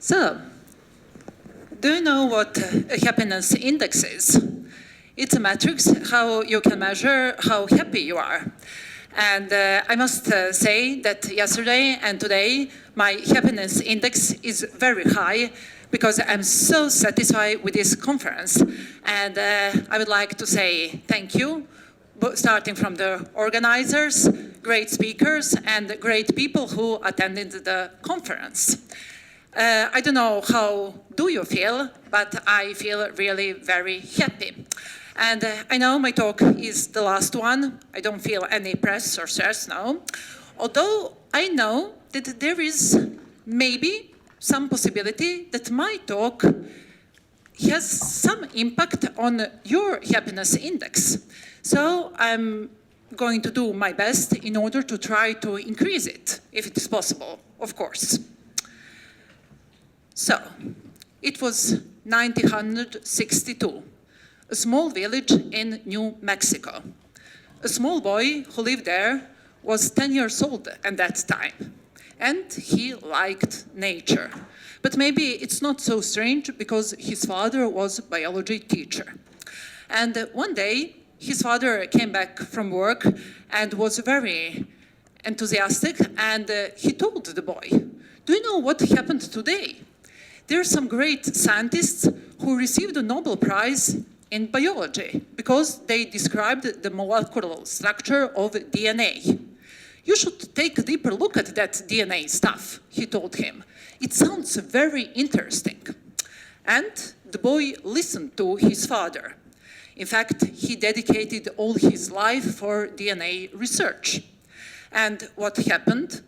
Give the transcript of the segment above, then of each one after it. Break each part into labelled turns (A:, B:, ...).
A: So, do you know what a happiness index is? It's a matrix how you can measure how happy you are. And I must say that yesterday and today, my happiness index is very high because I'm so satisfied with this conference. And I would like to say thank you, starting from the organizers, great speakers, and great people who attended the conference. I don't know how do you feel, but I feel really very happy. And I know my talk is the last one. I don't feel any press or stress now. Although I know that there is maybe some possibility that my talk has some impact on your happiness index. So I'm going to do my best in order to try to increase it, if it is possible, of course. So, it was 1962, a small village in New Mexico. A small boy who lived there was 10 years old at that time, and he liked nature. But maybe it's not so strange because his father was a biology teacher. And one day, his father came back from work and was very enthusiastic, and he told the boy, "Do you know what happened today? There are some great scientists who received a Nobel Prize in biology because they described the molecular structure of DNA. You should take a deeper look at that DNA stuff," he told him. "It sounds very interesting." And the boy listened to his father. In fact, he dedicated all his life for DNA research. And what happened?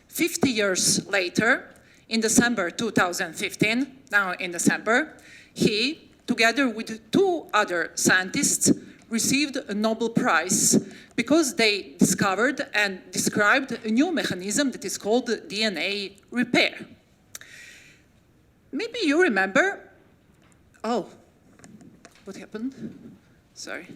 A: 50 years later, in December 2015, now in December, he, together with two other scientists, received a Nobel Prize because they discovered and described a new mechanism that is called DNA repair. Maybe you remember, oh, what happened? Sorry.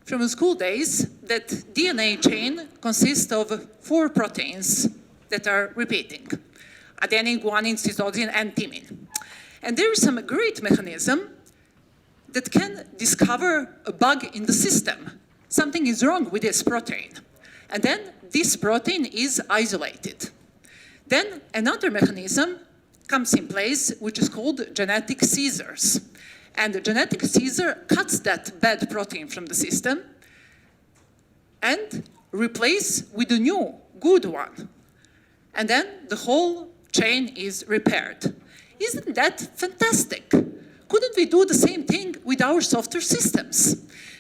A: From the school days, that DNA chain consists of 4 proteins that are repeating: adenine, guanine, cytosine, and thymine. And there is some great mechanism that can discover a bug in the system. Something is wrong with this protein. And then this protein is isolated. Then another mechanism comes in place, which is called genetic seizures. And the genetic seizure cuts that bad protein from the system and replaces with a new, good one. And then the whole chain is repaired. Isn't that fantastic? Couldn't we do the same thing with our software systems?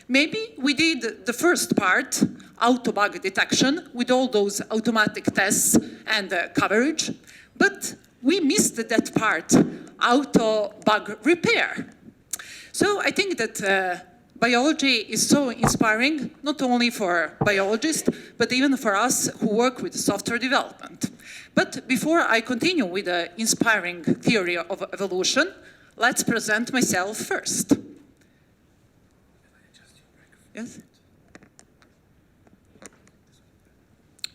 A: Maybe we did the first part, auto-bug detection, with all those automatic tests and coverage, but we missed that part, auto-bug repair. So I think that biology is so inspiring, not only for biologists, but even for us who work with software development. But before I continue with the inspiring theory of evolution, let's present myself first. Yes?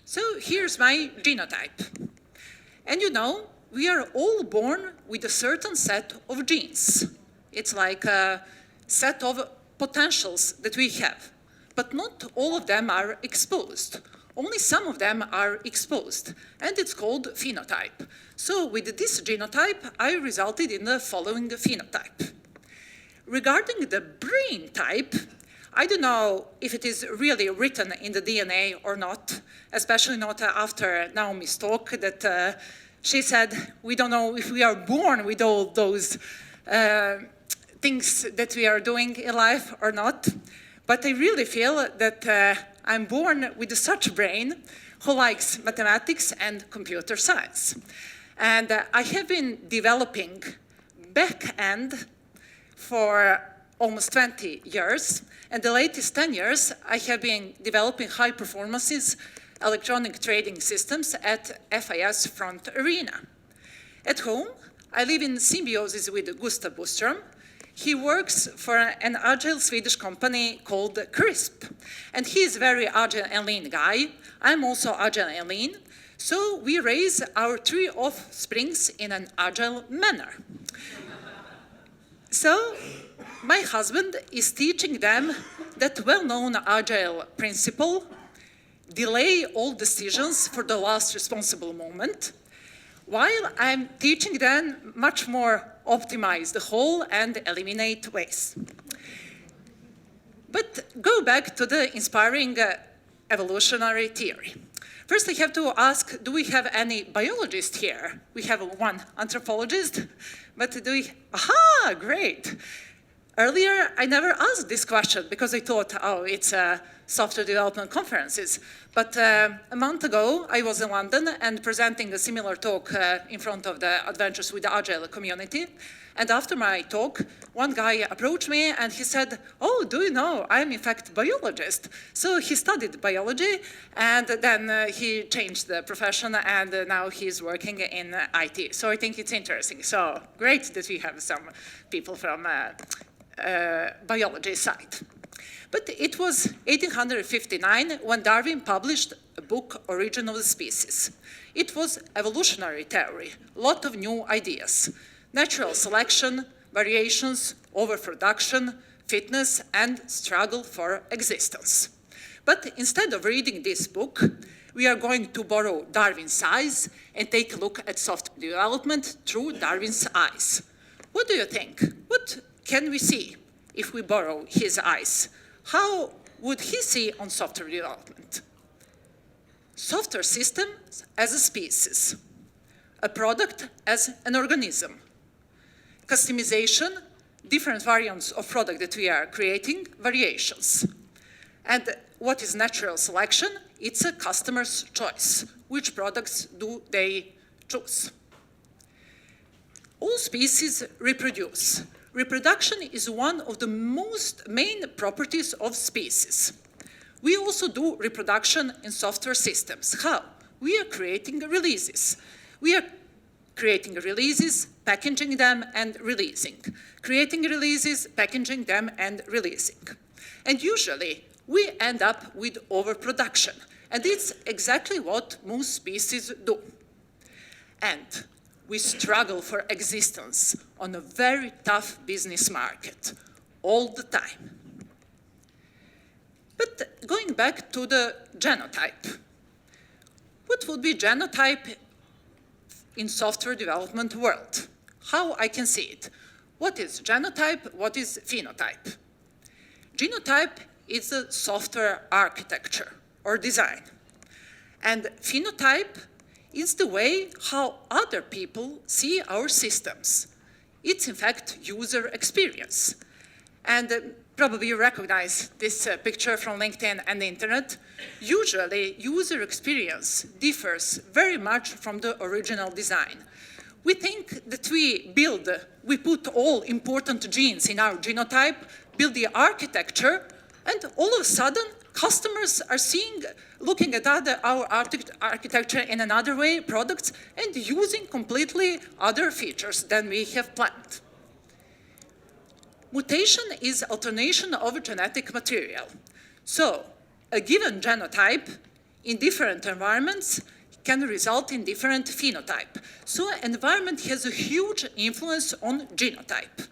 A: So here's my genotype. And you know, we are all born with a certain set of genes. It's like a set of potentials that we have. But not all of them are exposed. Only some of them are exposed. And it's called phenotype. So with this genotype, I resulted in the following phenotype. Regarding the brain type, I don't know if it is really written in the DNA or not, especially not after Naomi's talk that she said, we don't know if we are born with all those things that we are doing in life or not. But I really feel that I'm born with such a brain who likes mathematics and computer science. And I have been developing back-end for almost 20 years. And the latest 10 years, I have been developing high-performances electronic trading systems at FIS Front Arena. At home, I live in symbiosis with Gustav Boström. He works for an agile Swedish company called Crisp. And he is a very agile and lean guy. I'm also agile and lean. So we raise our 3 offsprings in an agile manner. So my husband is teaching them that well-known agile principle, delay all decisions for the last responsible moment, while I'm teaching them much more optimize the whole and eliminate waste. But go back to the inspiring evolutionary theory. First, I have to ask, do we have any biologists here? We have one anthropologist, but do we? Aha, great. Earlier, I never asked this question because I thought, oh, it's software development conferences. But a month ago, I was in London and presenting a similar talk in front of the Adventures with the Agile community. And after my talk, one guy approached me and he said, oh, do you know, I'm in fact a biologist. So he studied biology and then he changed the profession and now he's working in IT. So I think it's interesting. So great that we have some people from biology side. But it was 1859 when Darwin published a book, Origin of the Species. It was evolutionary theory, a lot of new ideas. Natural selection, variations, overproduction, fitness, and struggle for existence. But instead of reading this book, we are going to borrow Darwin's eyes and take a look at software development through Darwin's eyes. What do you think? What can we see if we borrow his eyes? How would he see on software development? Software systems as a species, a product as an organism, customization, different variants of product that we are creating, variations. And what is natural selection? It's a customer's choice. Which products do they choose? All species reproduce. Reproduction is one of the most main properties of species. We also do reproduction in software systems. How? We are creating releases. We are creating releases, packaging them, and releasing. Creating releases, packaging them, and releasing. And usually, we end up with overproduction. And it's exactly what most species do. And we struggle for existence on a very tough business market all the time. But going back to the genotype, what would be genotype in software development world? How I can see it? What is genotype? What is phenotype? Genotype is a software architecture or design. And phenotype is the way how other people see our systems. It's in fact user experience. And probably you recognize this picture from LinkedIn and the internet. Usually, user experience differs very much from the original design. We think that we put all important genes in our genotype, build the architecture, and all of a sudden, customers are looking at our architecture in another way, products, and using completely other features than we have planned. Mutation is alternation of genetic material. So a given genotype in different environments can result in different phenotype. So environment has a huge influence on genotype.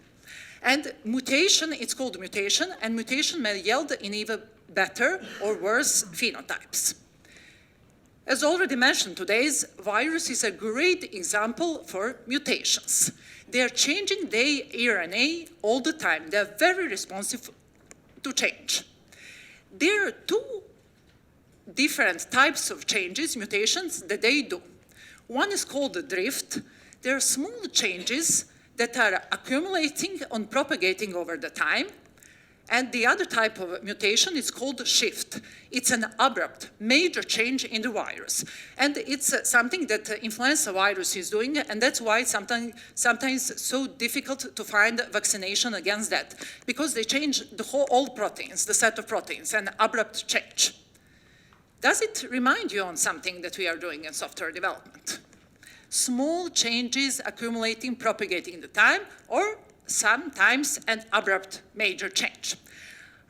A: And mutation, it's called mutation, and mutation may yield in either better or worse phenotypes. As already mentioned, today's virus is a great example for mutations. They are changing their RNA all the time. They are very responsive to change. There are 2 different types of changes, mutations, that they do. One is called the drift. There are small changes that are accumulating and propagating over the time. And the other type of mutation is called shift. It's an abrupt, major change in the virus. And it's something that influenza virus is doing, and that's why it's sometimes so difficult to find vaccination against that, because they change all proteins, the set of proteins, an abrupt change. Does it remind you on something that we are doing in software development? Small changes accumulating, propagating the time, or sometimes an abrupt major change.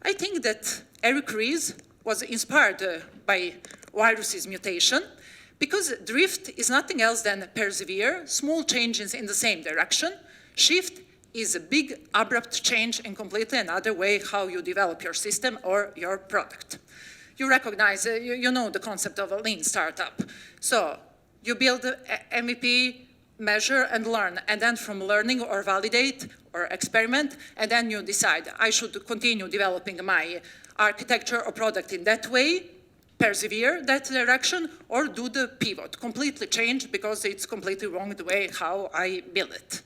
A: I think that Eric Ries was inspired by virus's mutation Because drift is nothing else than persevere, small changes in the same direction. Shift is a big, abrupt change in completely another way how you develop your system or your product. You recognize, you know the concept of a lean startup. So you build MVP, measure and learn, and then from learning or validate or experiment, and then you decide, I should continue developing my architecture or product in that way, persevere that direction, or do the pivot, completely change because it's completely wrong the way how I build it.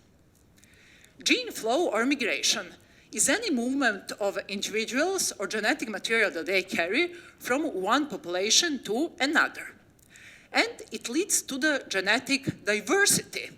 A: Gene flow or migration is any movement of individuals or genetic material that they carry from one population to another. And it leads to the genetic diversity.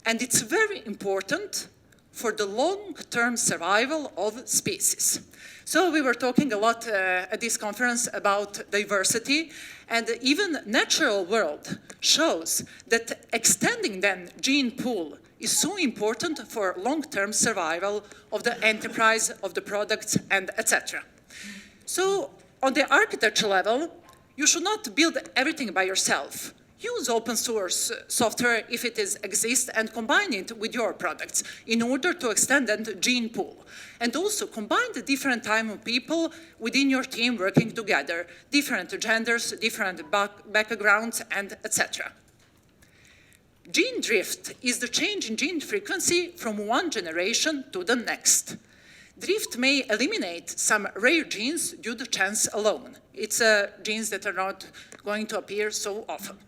A: And it's very important for the long-term survival of species. So we were talking a lot at this conference about diversity, and even natural world shows that extending the gene pool is so important for long-term survival of the enterprise, of the products, and etc. So on the architecture level, you should not build everything by yourself. Use open source software if it exists and combine it with your products in order to extend the gene pool. And also combine the different type of people within your team working together, different genders, different backgrounds, and etc. Gene drift is the change in gene frequency from one generation to the next. Drift may eliminate some rare genes due to chance alone. It's genes that are not going to appear so often.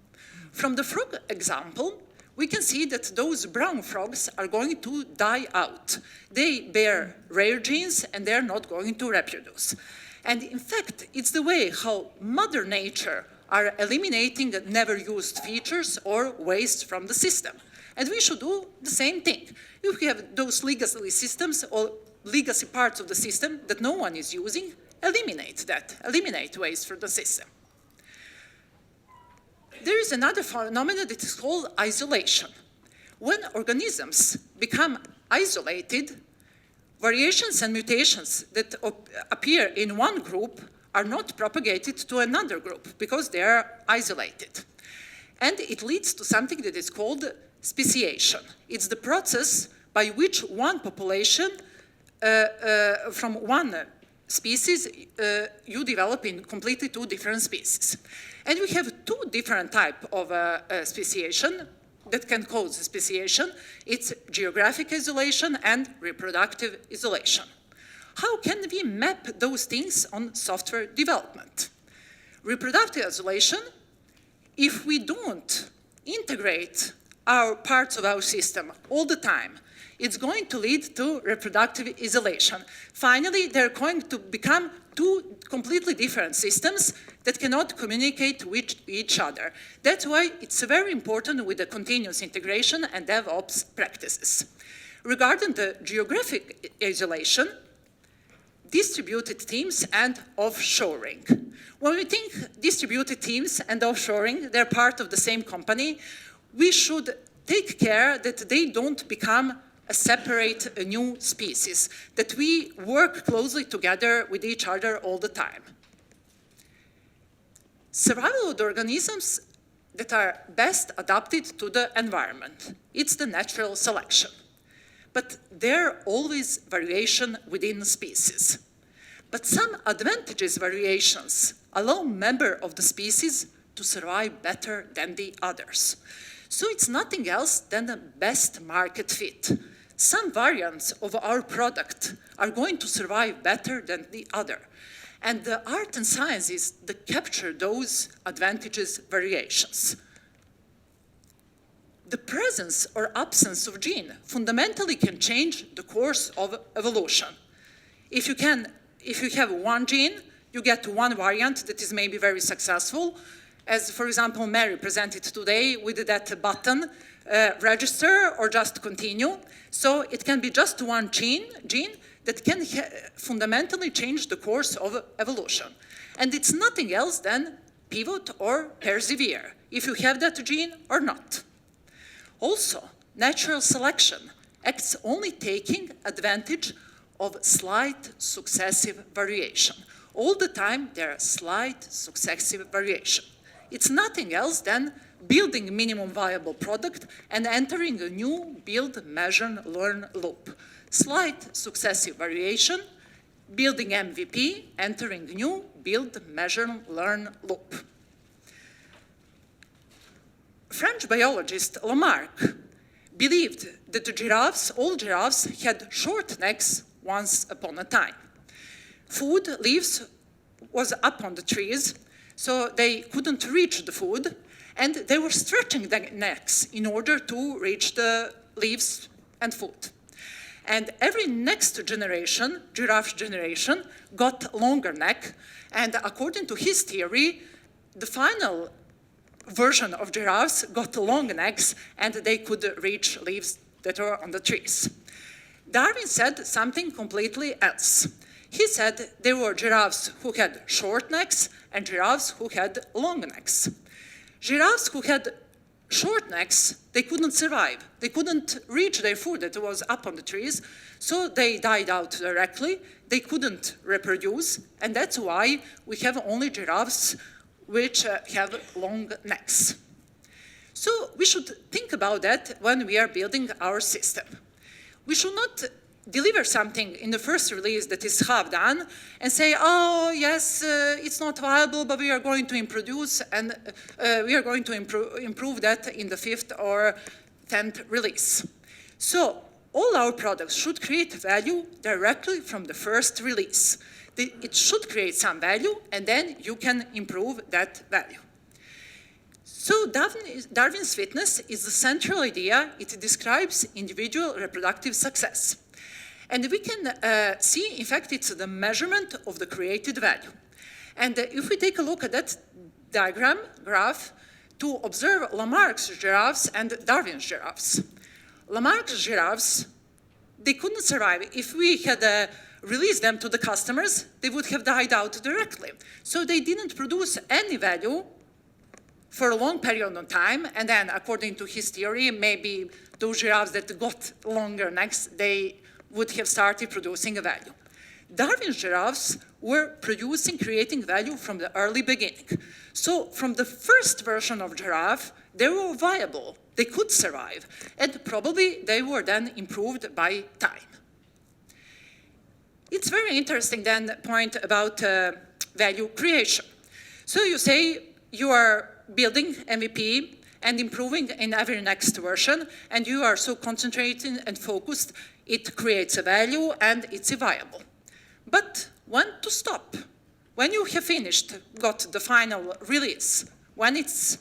A: From the frog example, we can see that those brown frogs are going to die out. They bear rare genes and they're not going to reproduce. And in fact, it's the way how Mother Nature are eliminating never used features or waste from the system. And we should do the same thing. If we have those legacy systems or legacy parts of the system that no one is using, eliminate that, eliminate waste from the system. There is another phenomenon that is called isolation. When organisms become isolated, variations and mutations that appear in one group are not propagated to another group because they are isolated. And it leads to something that is called speciation. It's the process by which one population from one species you develop in completely two different species. And we have two different types of speciation that can cause speciation. It's geographic isolation and reproductive isolation. How can we map those things on software development? Reproductive isolation, if we don't integrate our parts of our system all the time, it's going to lead to reproductive isolation. Finally, they're going to become two completely different systems that cannot communicate with each other. That's why it's very important with the continuous integration and DevOps practices. Regarding the geographic isolation, distributed teams and offshoring. When we think distributed teams and offshoring, they're part of the same company, we should take care that they don't become a separate new species, that we work closely together with each other all the time. Survival of the organisms that are best adapted to the environment. It's the natural selection. But there are always variation within species. But some advantageous variations allow members of the species to survive better than the others. So it's nothing else than the best market fit. Some variants of our product are going to survive better than the other. And the art and science is to capture those advantageous variations. The presence or absence of gene fundamentally can change the course of evolution. If you have one gene, you get one variant that is maybe very successful, as for example Mary presented today with that button, register or just continue. So it can be just one gene that can fundamentally change the course of evolution. And it's nothing else than pivot or persevere, if you have that gene or not. Also, natural selection acts only taking advantage of slight successive variation. All the time there are slight successive variation. it's nothing else than building minimum viable product and entering a new build, measure, learn loop. Slight successive variation, building MVP, entering new build, measure, learn loop. French biologist Lamarck believed that the giraffes, all giraffes, had short necks once upon a time. Food, leaves, was up on the trees, so they couldn't reach the food, and they were stretching their necks in order to reach the leaves and food. And every next generation, giraffe generation, got longer neck, and according to his theory, the final version of giraffes got long necks, and they could reach leaves that were on the trees. Darwin said something completely else. He said there were giraffes who had short necks and giraffes who had long necks. Giraffes who had short necks, they couldn't survive. They couldn't reach their food that was up on the trees, so they died out directly. They couldn't reproduce, and that's why we have only giraffes which have long necks. So we should think about that when we are building our system. We should not deliver something in the first release that is half done and say, oh, yes, it's not viable, but we are going to introduce and we are going to improve that in the 5th or 10th release. So all our products should create value directly from the first release. It should create some value, and then you can improve that value. So Darwin's fitness is the central idea. It describes individual reproductive success. And we can see, in fact, it's the measurement of the created value. And if we take a look at that diagram, graph, to observe Lamarck's giraffes and Darwin's giraffes. Lamarck's giraffes, they couldn't survive. If we had released them to the customers, they would have died out directly. So they didn't produce any value for a long period of time, and then, according to his theory, maybe those giraffes that got longer necks, they would have started producing a value. Darwin's giraffes were creating value from the early beginning. So from the first version of giraffe, they were viable, they could survive, and probably they were then improved by time. It's very interesting then point about value creation. So you say you are building MVP and improving in every next version, and you are so concentrated and focused, it creates a value and it's viable. But when to stop? When you have finished, got the final release, when it's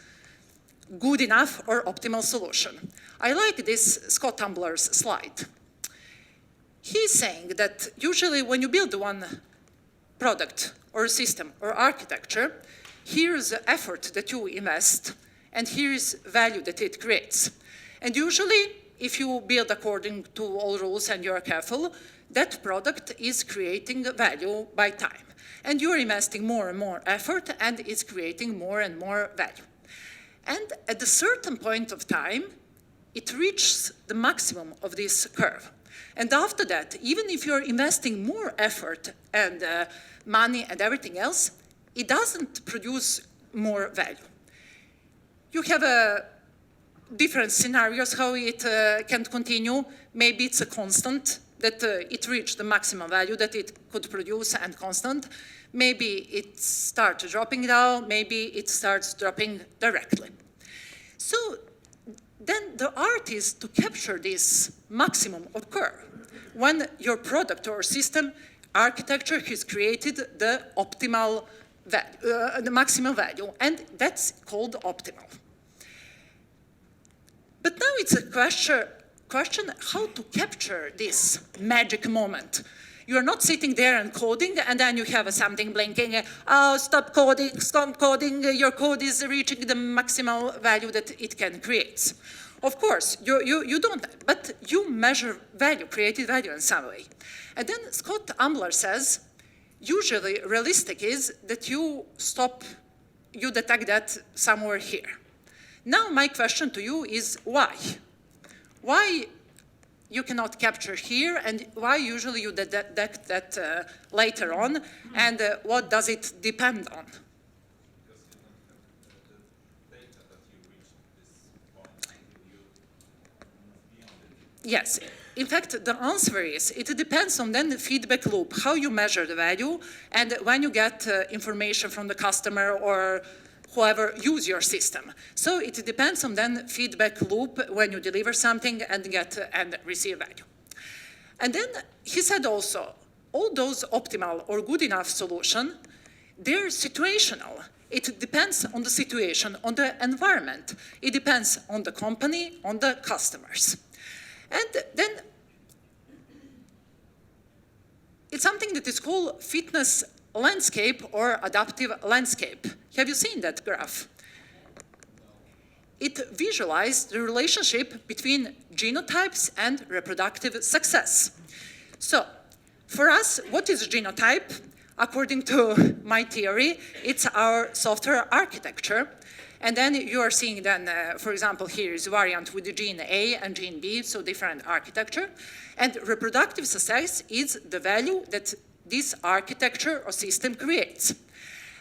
A: good enough or optimal solution. I like this Scott Tumbler's slide. He's saying that usually when you build one product or system or architecture, here's the effort that you invest, and here's value that it creates. And usually, if you build according to all rules and you're careful, that product is creating value by time. And you're investing more and more effort, and it's creating more and more value. And at a certain point of time, it reaches the maximum of this curve. And after that, even if you're investing more effort and money and everything else, it doesn't produce more value. You have different scenarios how it can continue. Maybe it's a constant, that it reached the maximum value that it could produce and constant. Maybe it starts dropping down, maybe it starts dropping directly. So then the art is to capture this maximum of curve. When your product or system architecture has created the optimal value, the maximum value, and that's called optimal. But now it's a question how to capture this magic moment. You are not sitting there and coding, and then you have something blinking, oh, stop coding, your code is reaching the maximal value that it can create. Of course, you don't, but you measure value, created value in some way. And then Scott Ambler says, usually realistic is that you detect that somewhere here. Now my question to you is why? Why you cannot capture here, and why usually you detect that later on, and what does it depend on? Yes. In fact, the answer is, it depends on then the feedback loop, how you measure the value, and when you get information from the customer or whoever use your system. So it depends on then feedback loop when you deliver something and get and receive value. And then he said also, all those optimal or good enough solution, they're situational. It depends on the situation, on the environment. It depends on the company, on the customers. And then it's something that is called fitness landscape or adaptive landscape. Have you seen that graph? It visualized the relationship between genotypes and reproductive success. So, for us, what is genotype? According to my theory, it's our software architecture. And then you are seeing then, for example, here is a variant with the gene A and gene B, so different architecture. And reproductive success is the value that this architecture or system creates.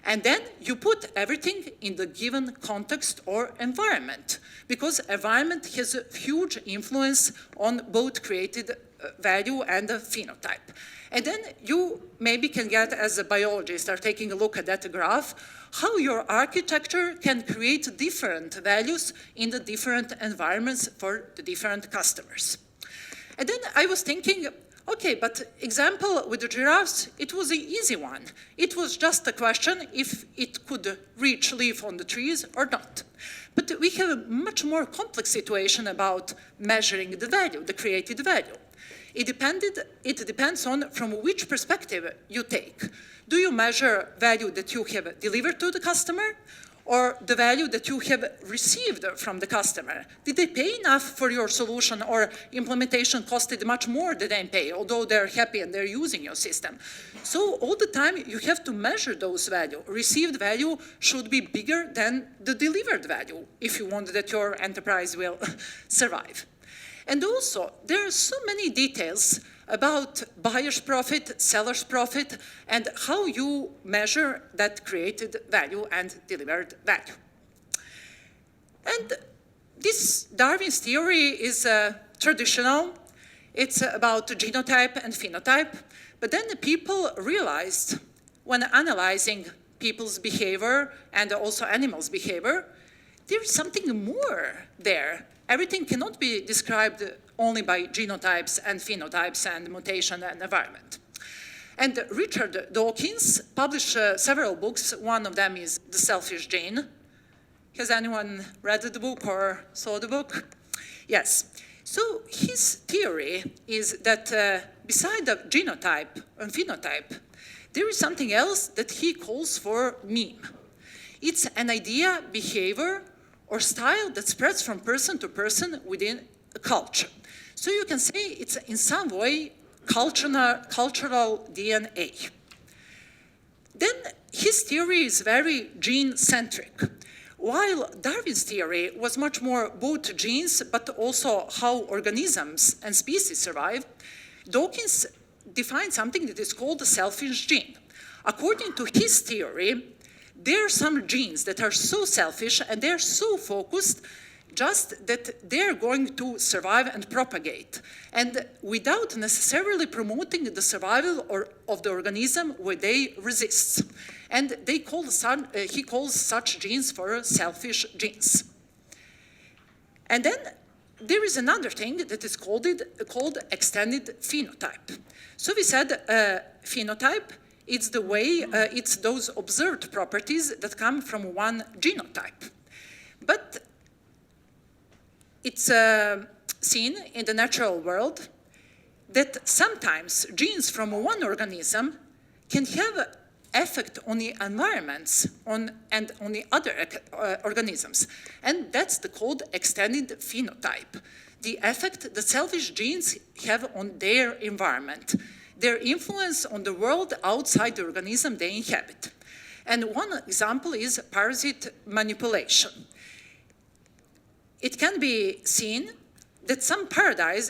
A: And then you put everything in the given context or environment, because environment has a huge influence on both created value and the phenotype. And then you maybe can get, as a biologist, are taking a look at that graph, how your architecture can create different values in the different environments for the different customers. And then I was thinking, okay, but example with the giraffes, it was an easy one. It was just a question if it could reach leaf on the trees or not. But we have a much more complex situation about measuring the value, the created value. It depends on from which perspective you take. Do you measure value that you have delivered to the customer, or the value that you have received from the customer? Did they pay enough for your solution, or implementation costed much more than they pay, although they're happy and they're using your system? So all the time you have to measure those values. Received value should be bigger than the delivered value if you want that your enterprise will survive. And also, there are so many details about buyer's profit, seller's profit, and how you measure that created value and delivered value. And this Darwin's theory is traditional. It's about genotype and phenotype. But then the people realized, when analyzing people's behavior and also animals' behavior, there's something more there. Everything cannot be described only by genotypes and phenotypes and mutation and environment. And Richard Dawkins published several books. One of them is The Selfish Gene. Has anyone read the book or saw the book? Yes. So his theory is that beside the genotype and phenotype, there is something else that he calls for meme. It's an idea, behavior, or style that spreads from person to person within a culture. So you can say it's in some way cultural DNA. Then his theory is very gene-centric. While Darwin's theory was much more both genes, but also how organisms and species survive, Dawkins defined something that is called the selfish gene. According to his theory, there are some genes that are so selfish and they're so focused just that they're going to survive and propagate, and without necessarily promoting the survival of the organism where they resist. And he calls such genes for selfish genes. And then there is another thing that is called extended phenotype. So we said phenotype, it's the way, it's those observed properties that come from one genotype. But it's seen in the natural world that sometimes genes from one organism can have effect on the environments and on the other organisms. And that's called extended phenotype. The effect the selfish genes have on their environment, their influence on the world outside the organism they inhabit. And one example is parasite manipulation. It can be seen that some parasites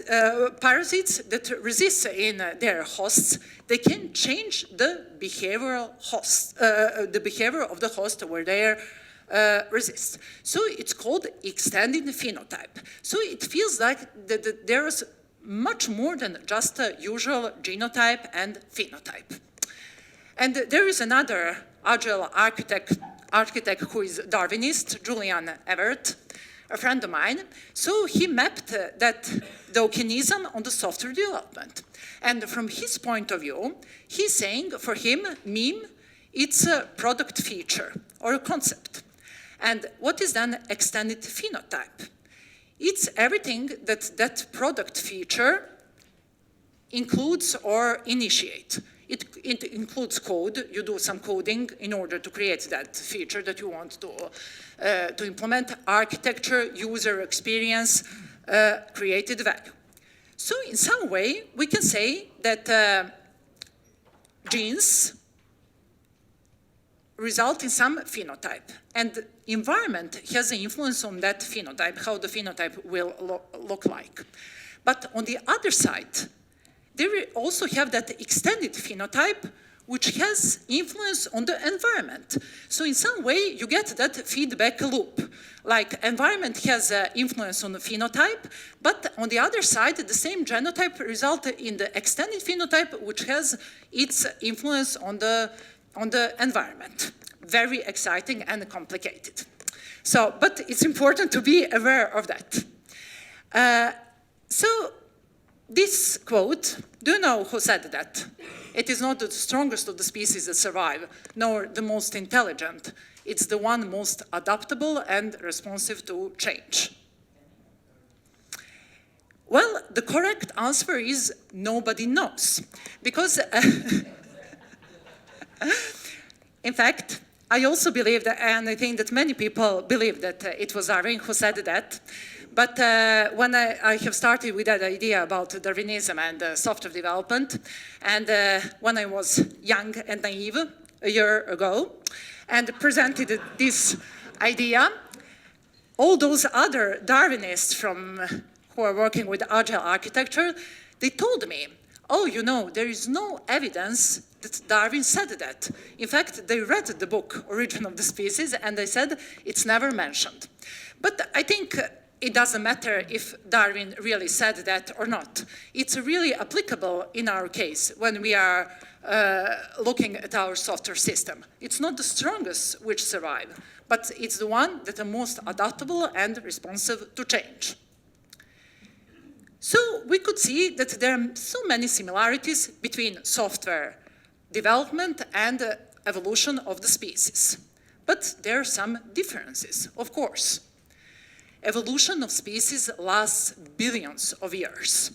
A: that resist in their hosts, they can change the behavioral host, the behavior of the host where they resist. So it's called extended phenotype. So it feels like that there is much more than just a usual genotype and phenotype. And there is another Agile architect who is Darwinist, Julian Everett, a friend of mine. So he mapped that Darwinism on the software development. And from his point of view, he's saying for him, meme, it's a product feature or a concept. And what is then extended phenotype? It's everything that that product feature includes or initiate. It includes code. You do some coding in order to create that feature that you want to implement. Architecture, user experience, created value. So in some way, we can say that genes result in some phenotype. And environment has an influence on that phenotype, how the phenotype will look like. But on the other side, they also have that extended phenotype, which has influence on the environment. So in some way, you get that feedback loop. Like environment has influence on the phenotype, but on the other side, the same genotype results in the extended phenotype, which has its influence on the environment. Very exciting and complicated. So, but it's important to be aware of that. So this quote, do you know who said that? It is not the strongest of the species that survive, nor the most intelligent. It's the one most adaptable and responsive to change. Well, the correct answer is nobody knows. Because, in fact, I also believe that, and I think that many people believe that it was Darwin who said that. But when I have started with that idea about Darwinism and software development, and when I was young and naive a year ago, and presented this idea, all those other Darwinists who are working with Agile architecture, they told me, oh, you know, there is no evidence that Darwin said that. In fact, they read the book, Origin of the Species, and they said it's never mentioned. But I think it doesn't matter if Darwin really said that or not. It's really applicable in our case when we are looking at our software system. It's not the strongest which survive, but it's the one that are most adaptable and responsive to change. So we could see that there are so many similarities between software development and evolution of the species. But there are some differences, of course. Evolution of species lasts billions of years.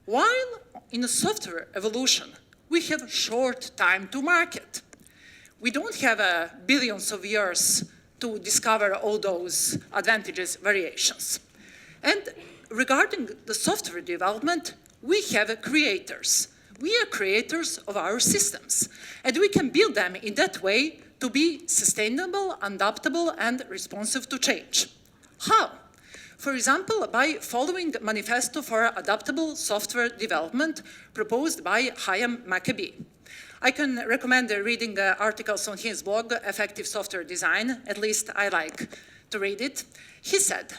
A: While in a software evolution, we have short time to market. We don't have billions of years to discover all those advantageous variations. And regarding the software development, we have creators. We are creators of our systems, and we can build them in that way to be sustainable, adaptable, and responsive to change. How? For example, by following the Manifesto for Adaptable Software Development proposed by Chaim Maccabee. I can recommend reading articles on his blog, Effective Software Design. At least I like to read it. He said,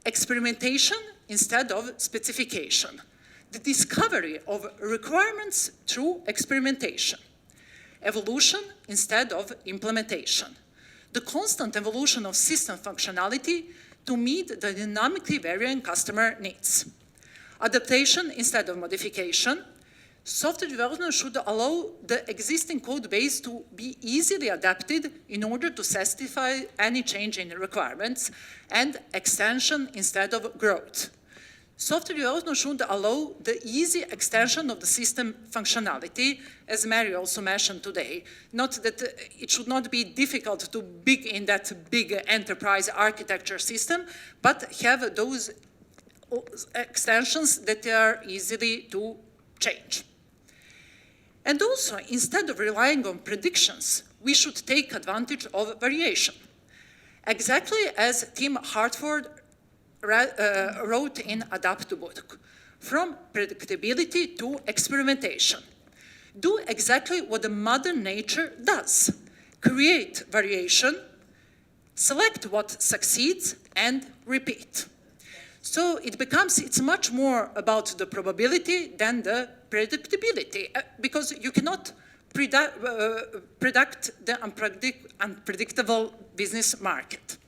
A: experimentation instead of specification. The discovery of requirements through experimentation. Evolution instead of implementation. The constant evolution of system functionality to meet the dynamically varying customer needs. Adaptation instead of modification. Software development should allow the existing code base to be easily adapted in order to satisfy any change in requirements, and extension instead of growth. Software development should allow the easy extension of the system functionality, as Mary also mentioned today. Not that it should not be difficult to big in that big enterprise architecture system, but have those extensions that are easily to change. And also, instead of relying on predictions, we should take advantage of variation. Exactly as Tim Hartford wrote in Adaptable, from predictability to experimentation. Do exactly what the mother nature does. Create variation, select what succeeds, and repeat. So it's much more about the probability than the predictability, because you cannot predict the unpredictable business market.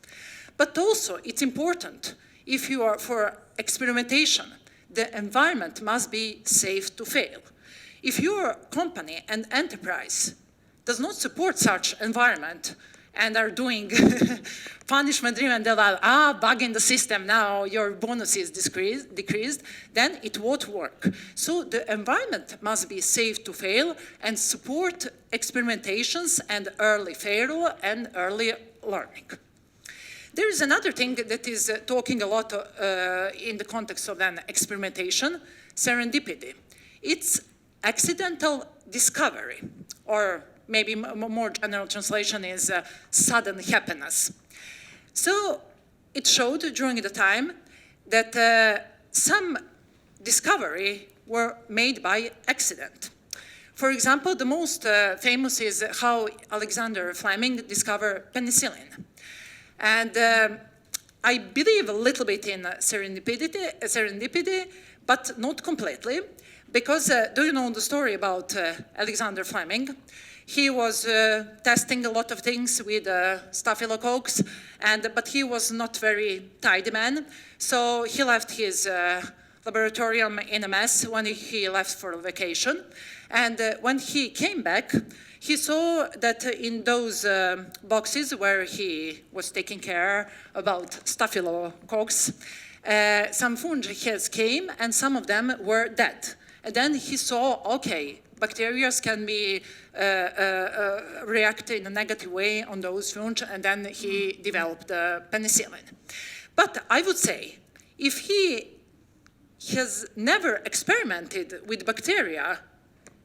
A: But also, it's important, if you are for experimentation, the environment must be safe to fail. If your company and enterprise does not support such environment and are doing punishment-driven, they're like, bug in the system now, your bonus is decreased, then it won't work. So the environment must be safe to fail and support experimentations and early failure and early learning. There is another thing that is talking a lot in the context of an experimentation, serendipity. It's accidental discovery, or maybe more general translation is sudden happiness. So it showed during the time that some discovery were made by accident. For example, the most famous is how Alexander Fleming discovered penicillin. And I believe a little bit in serendipity, but not completely, because do you know the story about Alexander Fleming? He was testing a lot of things with staphylococcus, but he was not very tidy man, so he left his laboratorium in a mess when he left for vacation. And when he came back, he saw that in those boxes where he was taking care about staphylococcus, some fungi came and some of them were dead. And then he saw, okay, bacteria can be react in a negative way on those fungi, and then he developed penicillin. But I would say, if he has never experimented with bacteria,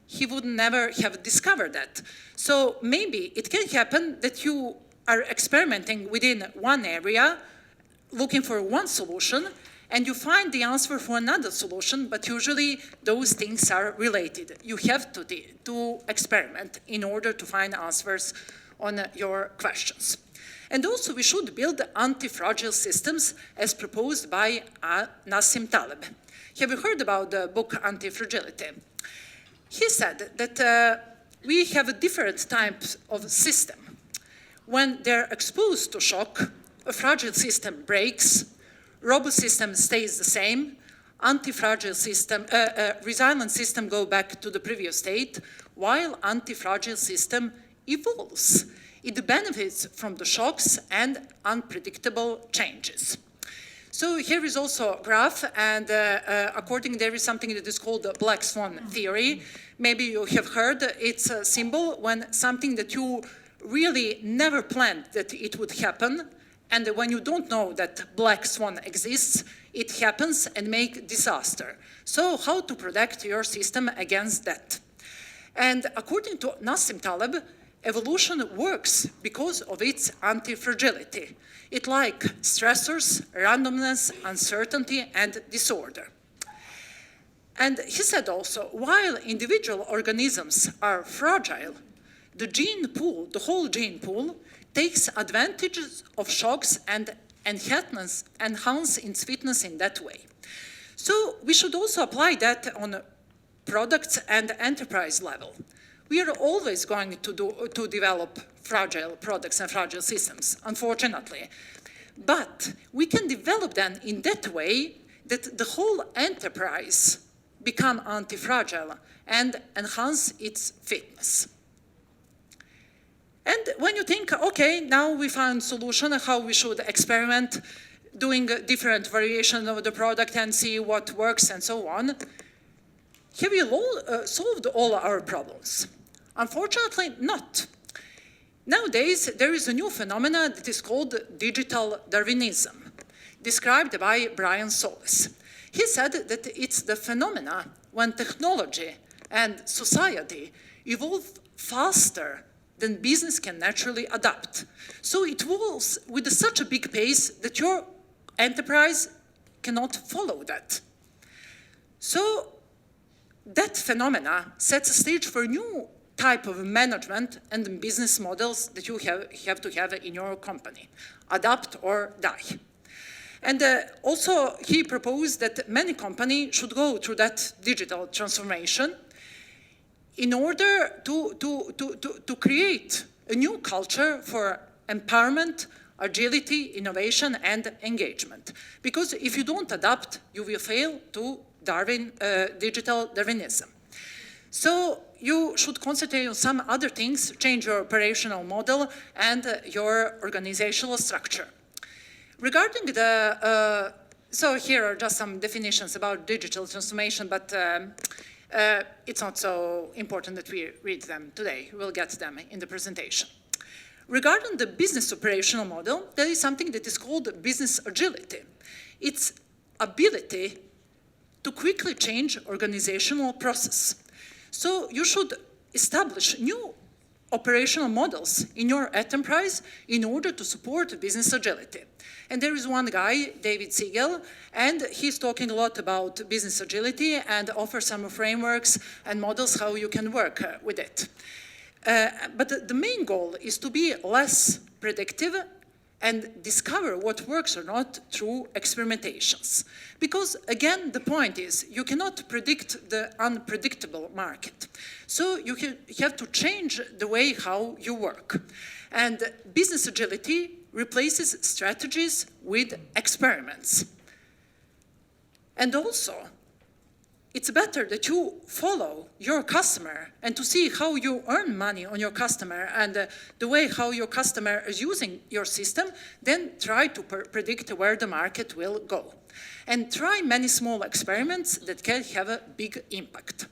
A: he would never have discovered that. So maybe it can happen that you are experimenting within one area, looking for one solution, and you find the answer for another solution, but usually those things are related. You have to experiment in order to find answers on your questions. And also we should build anti-fragile systems as proposed by Nassim Taleb. Have you heard about the book Anti-Fragility? He said that we have different types of system. When they're exposed to shock, a fragile system breaks, robust system stays the same, anti-fragile system, resilient system go back to the previous state, while anti-fragile system evolves. It benefits from the shocks and unpredictable changes. So here is also a graph, and there is something that is called the black swan theory. Maybe you have heard it's a symbol when something that you really never planned that it would happen, and when you don't know that black swan exists, it happens and make disaster. So how to protect your system against that? And according to Nassim Taleb, evolution works because of its anti-fragility. It like stressors, randomness, uncertainty, and disorder. And he said also, while individual organisms are fragile, the gene pool, the whole gene pool, takes advantages of shocks and enhance its fitness in that way. So we should also apply that on products and enterprise level. We are always going to develop fragile products and fragile systems, unfortunately. But we can develop them in that way that the whole enterprise become anti-fragile and enhance its fitness. And when you think, okay, now we found solution how we should experiment, doing different variations of the product and see what works and so on, have we solved all our problems? Unfortunately, not. Nowadays, there is a new phenomenon that is called digital Darwinism, described by Brian Solis. He said that it's the phenomena when technology and society evolve faster than business can naturally adapt. So it evolves with such a big pace that your enterprise cannot follow that. So that phenomena sets a stage for new type of management and business models that you have to have in your company. Adapt or die. And also, he proposed that many companies should go through that digital transformation in order to create a new culture for empowerment, agility, innovation, and engagement. Because if you don't adapt, you will fail to digital Darwinism. So you should concentrate on some other things, change your operational model and your organizational structure. Regarding the, so here are just some definitions about digital transformation, but it's not so important that we read them today. We'll get them in the presentation. Regarding the business operational model, there is something that is called business agility. It's ability to quickly change organizational process. So you should establish new operational models in your enterprise in order to support business agility. And there is one guy, David Siegel, and he's talking a lot about business agility and offers some frameworks and models how you can work with it. But the main goal is to be less predictive and discover what works or not through experimentations. Because again, the point is, you cannot predict the unpredictable market. So you have to change the way how you work. And business agility replaces strategies with experiments. And also, it's better that you follow your customer and to see how you earn money on your customer and the way how your customer is using your system, then try to predict where the market will go. And try many small experiments that can have a big impact.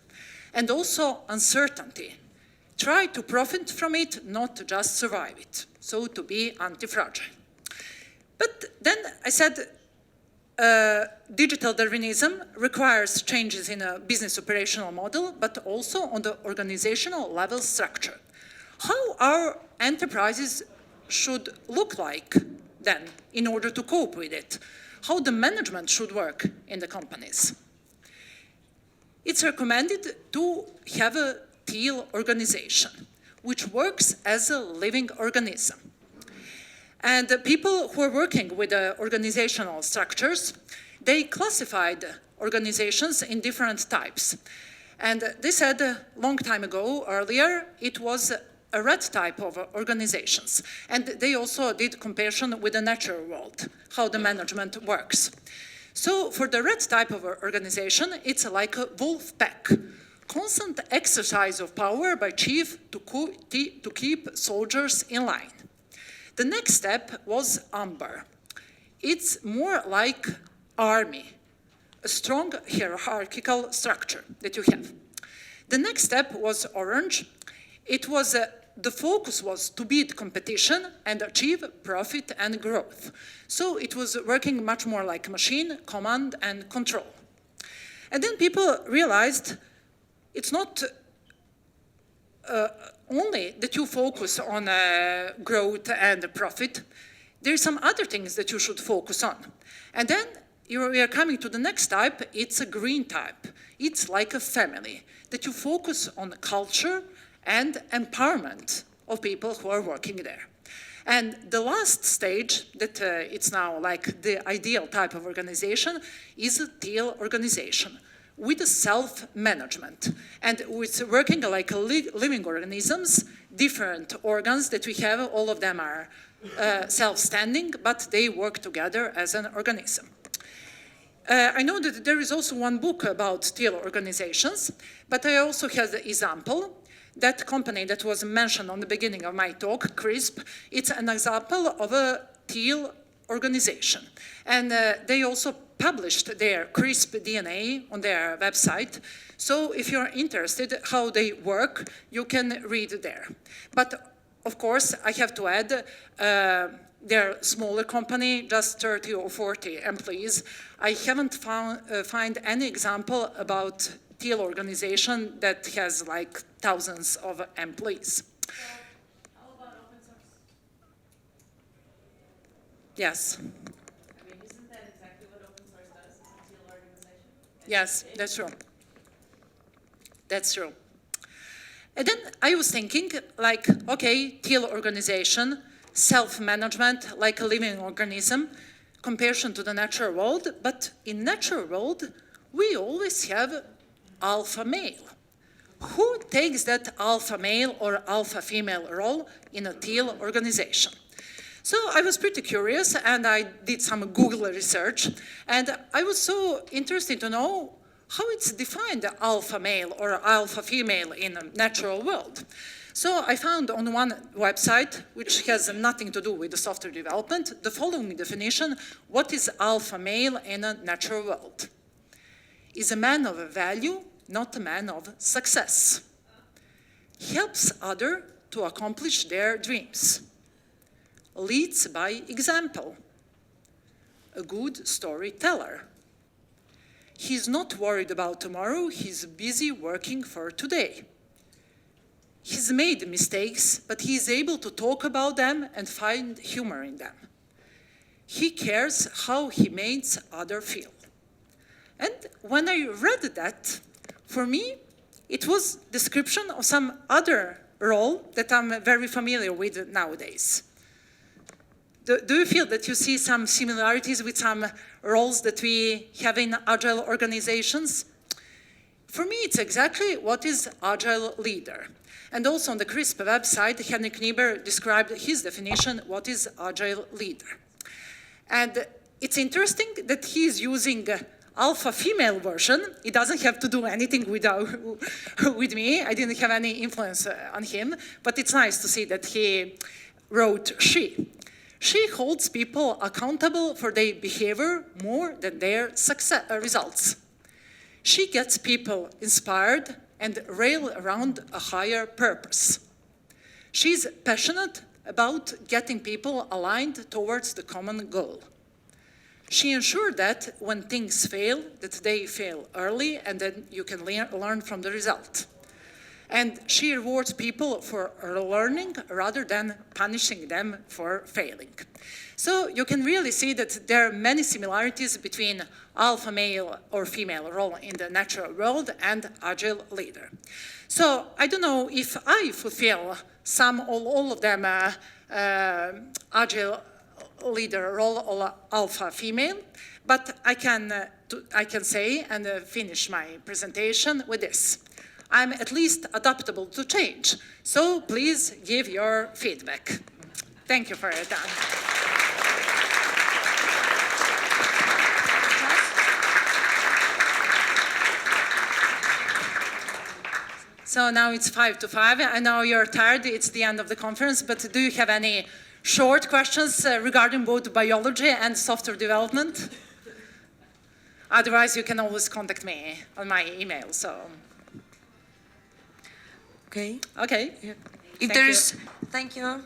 A: And also uncertainty. Try to profit from it, not just survive it. So to be anti-fragile. But then I said, digital Darwinism requires changes in a business operational model, but also on the organizational level structure. How our enterprises should look like then in order to cope with it? How the management should work in the companies? It's recommended to have a teal organization, which works as a living organism. And the people who are working with the organizational structures, they classified organizations in different types. And they said a long time ago, earlier, it was a red type of organizations. And they also did comparison with the natural world, how the management works. So for the red type of organization, it's like a wolf pack. Constant exercise of power by chief to keep soldiers in line. The next step was amber. It's more like army, a strong hierarchical structure that you have. The next step was orange. It was the focus was to beat competition and achieve profit and growth. So it was working much more like machine, command and control. And then people realized it's not only that you focus on growth and profit. There are some other things that you should focus on. And then we are coming to the next type. It's a green type. It's like a family, that you focus on culture and empowerment of people who are working there. And the last stage, that it's now like the ideal type of organization, is a teal organization with a self-management. And it's working like living organisms, different organs that we have, all of them are self-standing, but they work together as an organism. I know that there is also one book about teal organizations, but I also have the example. That company that was mentioned on the beginning of my talk, CRISP, it's an example of a teal organization. And they also published their CRISP DNA on their website. So if you're interested how they work, you can read there. But of course, I have to add, they're a smaller company, just 30 or 40 employees. I haven't find any example about teal organization that has like thousands of employees.
B: So, how about open source?
A: Yes.
B: I mean, isn't that exactly what open source does? It's a teal organization?
A: Yes, that's true. That's true. And then I was thinking, like, okay, teal organization, self-management, like a living organism, comparison to the natural world, but in natural world, we always have alpha male. Who takes that alpha male or alpha female role in a teal organization? So I was pretty curious, and I did some Google research, and I was so interested to know how it's defined, alpha male or alpha female in a natural world. So I found on one website, which has nothing to do with the software development, the following definition: what is alpha male in a natural world? Is a man of value, not a man of success. Helps others to accomplish their dreams. Leads by example. A good storyteller. He's not worried about tomorrow, he's busy working for today. He's made mistakes, but he's able to talk about them and find humor in them. He cares how he makes others feel. And when I read that, for me, it was a description of some other role that I'm very familiar with nowadays. Do you feel that you see some similarities with some roles that we have in Agile organizations? For me, it's exactly what is Agile leader. And also on the CRISP website, Henrik Niebuhr described his definition, what is Agile leader. And it's interesting that he is using alpha female version. It doesn't have to do anything with me. I didn't have any influence on him, but it's nice to see that he wrote she. She holds people accountable for their behavior more than their success, results. She gets people inspired and rail around a higher purpose. She's passionate about getting people aligned towards the common goal. She ensures that when things fail, that they fail early and then you can learn from the result. And she rewards people for learning rather than punishing them for failing. So you can really see that there are many similarities between alpha male or female role in the natural world and Agile leader. So I don't know if I fulfill some or all of them Agile leader role or alpha female, but I can say and finish my presentation with this. I'm at least adaptable to change, so please give your feedback. Thank you for your time. So now it's 5 to 5. I know you're tired, it's the end of the conference, but do you have any short questions regarding both biology and software development? Otherwise, you can always contact me on my email. So.
C: Okay.
A: Okay.
C: Yeah.
A: Thank you.
C: Thank you.